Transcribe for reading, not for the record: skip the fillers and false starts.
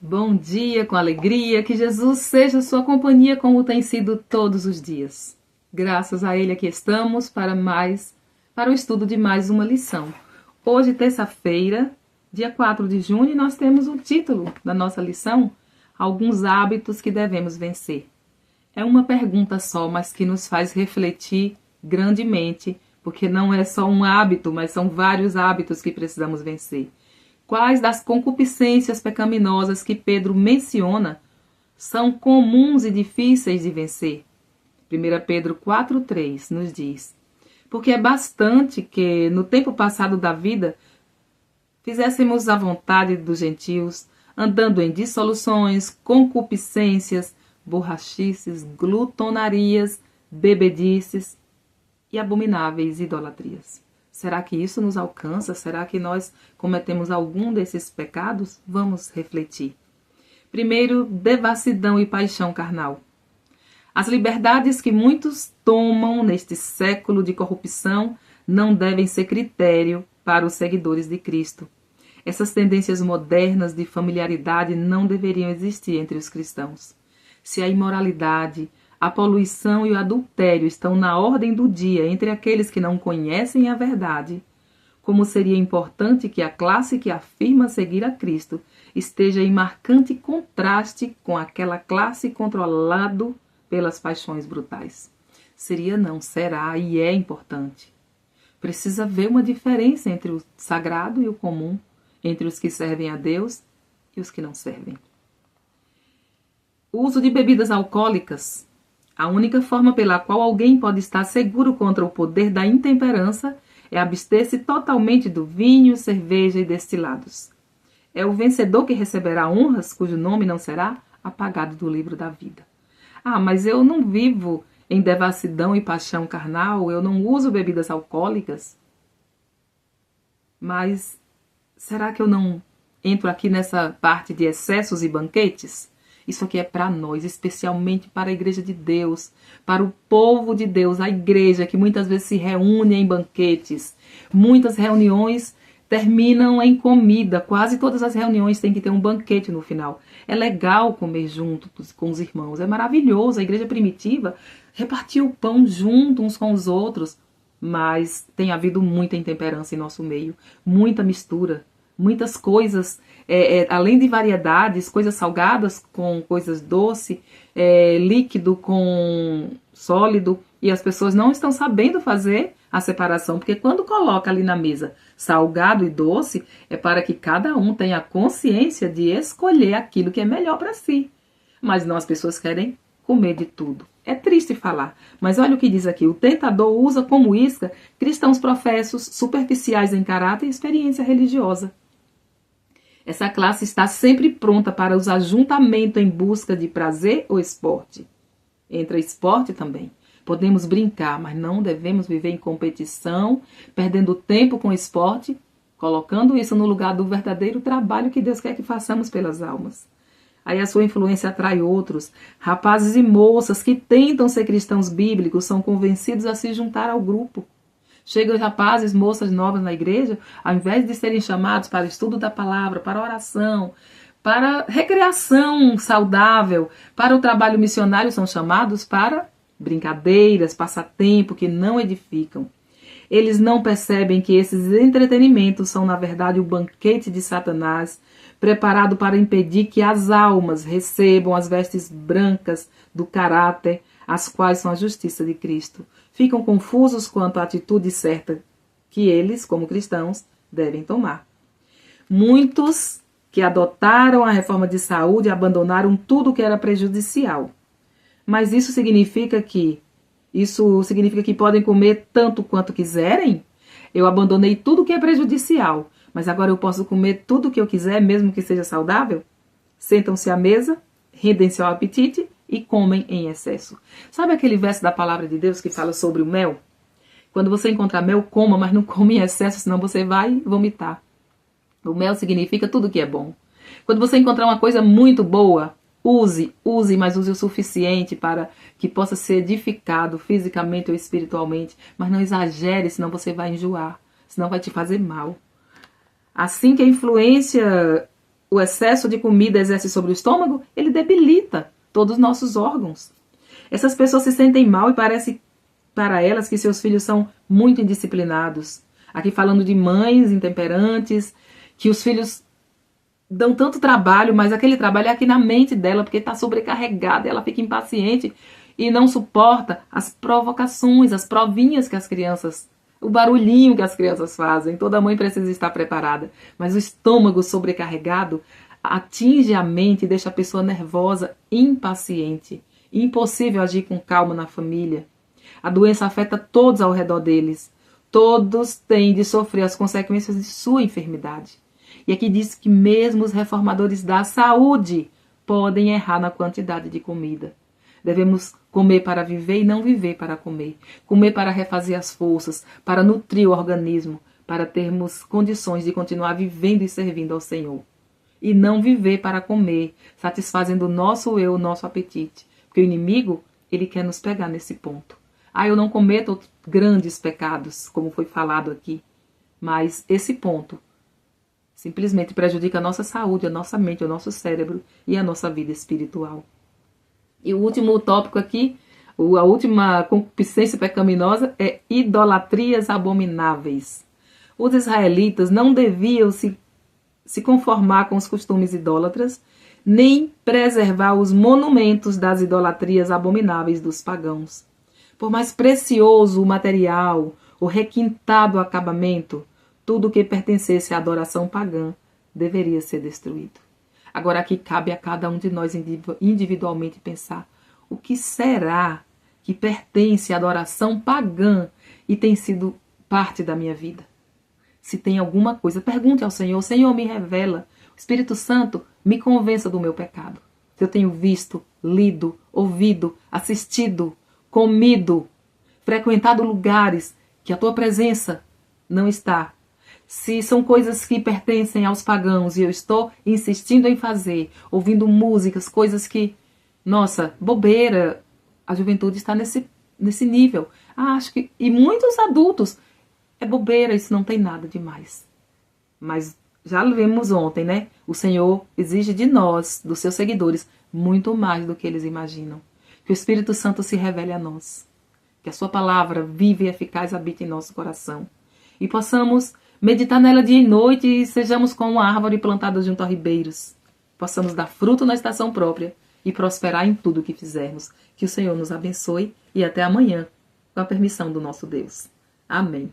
Bom dia, com alegria, que Jesus seja sua companhia como tem sido todos os dias. Graças a Ele aqui estamos para o estudo de mais uma lição. Hoje, terça-feira, dia 4 de junho, nós temos o título da nossa lição, Alguns Hábitos que Devemos Vencer. É uma pergunta só, mas que nos faz refletir grandemente, porque não é só um hábito, mas são vários hábitos que precisamos vencer. Quais das concupiscências pecaminosas que Pedro menciona são comuns e difíceis de vencer? 1 Pedro 4,3 nos diz: porque é bastante que, no tempo passado da vida, fizéssemos a vontade dos gentios, andando em dissoluções, concupiscências, borrachices, glutonarias, bebedices e abomináveis idolatrias. Será que isso nos alcança? Será que nós cometemos algum desses pecados? Vamos refletir. Primeiro, devassidão e paixão carnal. As liberdades que muitos tomam neste século de corrupção não devem ser critério para os seguidores de Cristo. Essas tendências modernas de familiaridade não deveriam existir entre os cristãos. Se a imoralidade, a poluição e o adultério estão na ordem do dia entre aqueles que não conhecem a verdade, como seria importante que a classe que afirma seguir a Cristo esteja em marcante contraste com aquela classe controlada pelas paixões brutais. Seria não, será e é importante. Precisa haver uma diferença entre o sagrado e o comum, entre os que servem a Deus e os que não servem. O uso de bebidas alcoólicas. A única forma pela qual alguém pode estar seguro contra o poder da intemperança é abster-se totalmente do vinho, cerveja e destilados. É o vencedor que receberá honras cujo nome não será apagado do livro da vida. Ah, mas eu não vivo em devassidão e paixão carnal, eu não uso bebidas alcoólicas. Mas será que eu não entro aqui nessa parte de excessos e banquetes? Isso aqui é para nós, especialmente para a igreja de Deus, para o povo de Deus, a igreja que muitas vezes se reúne em banquetes. Muitas reuniões terminam em comida, quase todas as reuniões têm que ter um banquete no final. É legal comer junto com os irmãos, é maravilhoso. A igreja primitiva repartia o pão junto uns com os outros, mas tem havido muita intemperança em nosso meio, muita mistura. Muitas coisas, além de variedades, coisas salgadas com coisas doces, líquido com sólido, e as pessoas não estão sabendo fazer a separação, porque quando coloca ali na mesa salgado e doce, é para que cada um tenha a consciência de escolher aquilo que é melhor para si. Mas não, as pessoas querem comer de tudo. É triste falar, mas olha o que diz aqui: o tentador usa como isca cristãos professos, superficiais em caráter e experiência religiosa. Essa classe está sempre pronta para os ajuntamentos em busca de prazer ou esporte. Entra esporte também. Podemos brincar, mas não devemos viver em competição, perdendo tempo com esporte, colocando isso no lugar do verdadeiro trabalho que Deus quer que façamos pelas almas. Aí a sua influência atrai outros. Rapazes e moças que tentam ser cristãos bíblicos são convencidos a se juntar ao grupo. Chegam rapazes, moças novas na igreja, ao invés de serem chamados para o estudo da palavra, para oração, para recreação saudável, para o trabalho missionário, são chamados para brincadeiras, passatempo que não edificam. Eles não percebem que esses entretenimentos são, na verdade, o banquete de Satanás, preparado para impedir que as almas recebam as vestes brancas do caráter, as quais são a justiça de Cristo. Ficam confusos quanto à atitude certa que eles, como cristãos, devem tomar. Muitos que adotaram a reforma de saúde abandonaram tudo o que era prejudicial. Mas isso significa que podem comer tanto quanto quiserem? Eu abandonei tudo que é prejudicial, mas agora eu posso comer tudo o que eu quiser, mesmo que seja saudável? Sentam-se à mesa, rendem-se ao apetite e comem em excesso. Sabe aquele verso da palavra de Deus que fala sobre o mel? Quando você encontrar mel, coma, mas não come em excesso, senão você vai vomitar. O mel significa tudo que é bom. Quando você encontrar uma coisa muito boa, use, mas use o suficiente para que possa ser edificado fisicamente ou espiritualmente. Mas não exagere, senão você vai enjoar, senão vai te fazer mal. Assim que a influência o excesso de comida exerce sobre o estômago, ele debilita todos os nossos órgãos. Essas pessoas se sentem mal e parece para elas que seus filhos são muito indisciplinados. Aqui falando de mães intemperantes, que os filhos dão tanto trabalho, mas aquele trabalho é aqui na mente dela, porque está sobrecarregada, ela fica impaciente e não suporta as provocações, as provinhas que as crianças, o barulhinho que as crianças fazem. Toda mãe precisa estar preparada, mas o estômago sobrecarregado atinge a mente e deixa a pessoa nervosa, impaciente, impossível agir com calma na família. A doença afeta todos ao redor deles. Todos têm de sofrer as consequências de sua enfermidade. E aqui diz que mesmo os reformadores da saúde podem errar na quantidade de comida. Devemos comer para viver e não viver para comer. Comer para refazer as forças, para nutrir o organismo, para termos condições de continuar vivendo e servindo ao Senhor. E não viver para comer, satisfazendo o nosso eu, o nosso apetite. Porque o inimigo, ele quer nos pegar nesse ponto. Eu não cometo grandes pecados, como foi falado aqui. Mas esse ponto simplesmente prejudica a nossa saúde, a nossa mente, o nosso cérebro e a nossa vida espiritual. E o último tópico aqui, a última concupiscência pecaminosa é idolatrias abomináveis. Os israelitas não deviam se conformar com os costumes idólatras, nem preservar os monumentos das idolatrias abomináveis dos pagãos. Por mais precioso o material, o requintado acabamento, tudo que pertencesse à adoração pagã deveria ser destruído. Agora aqui cabe a cada um de nós individualmente pensar o que será que pertence à adoração pagã e tem sido parte da minha vida. Se tem alguma coisa, pergunte ao Senhor. O Senhor me revela. O Espírito Santo me convença do meu pecado. Se eu tenho visto, lido, ouvido, assistido, comido, frequentado lugares que a tua presença não está. Se são coisas que pertencem aos pagãos e eu estou insistindo em fazer, ouvindo músicas, coisas que, nossa, bobeira, a juventude está nesse nível. Acho que, e muitos adultos, é bobeira, isso não tem nada demais. Mas já vimos ontem, né? O Senhor exige de nós, dos seus seguidores, muito mais do que eles imaginam. Que o Espírito Santo se revele a nós. Que a sua palavra viva e eficaz habite em nosso coração. E possamos meditar nela dia e noite e sejamos como uma árvore plantada junto a ribeiros. Possamos dar fruto na estação própria e prosperar em tudo o que fizermos. Que o Senhor nos abençoe e até amanhã, com a permissão do nosso Deus. Amém.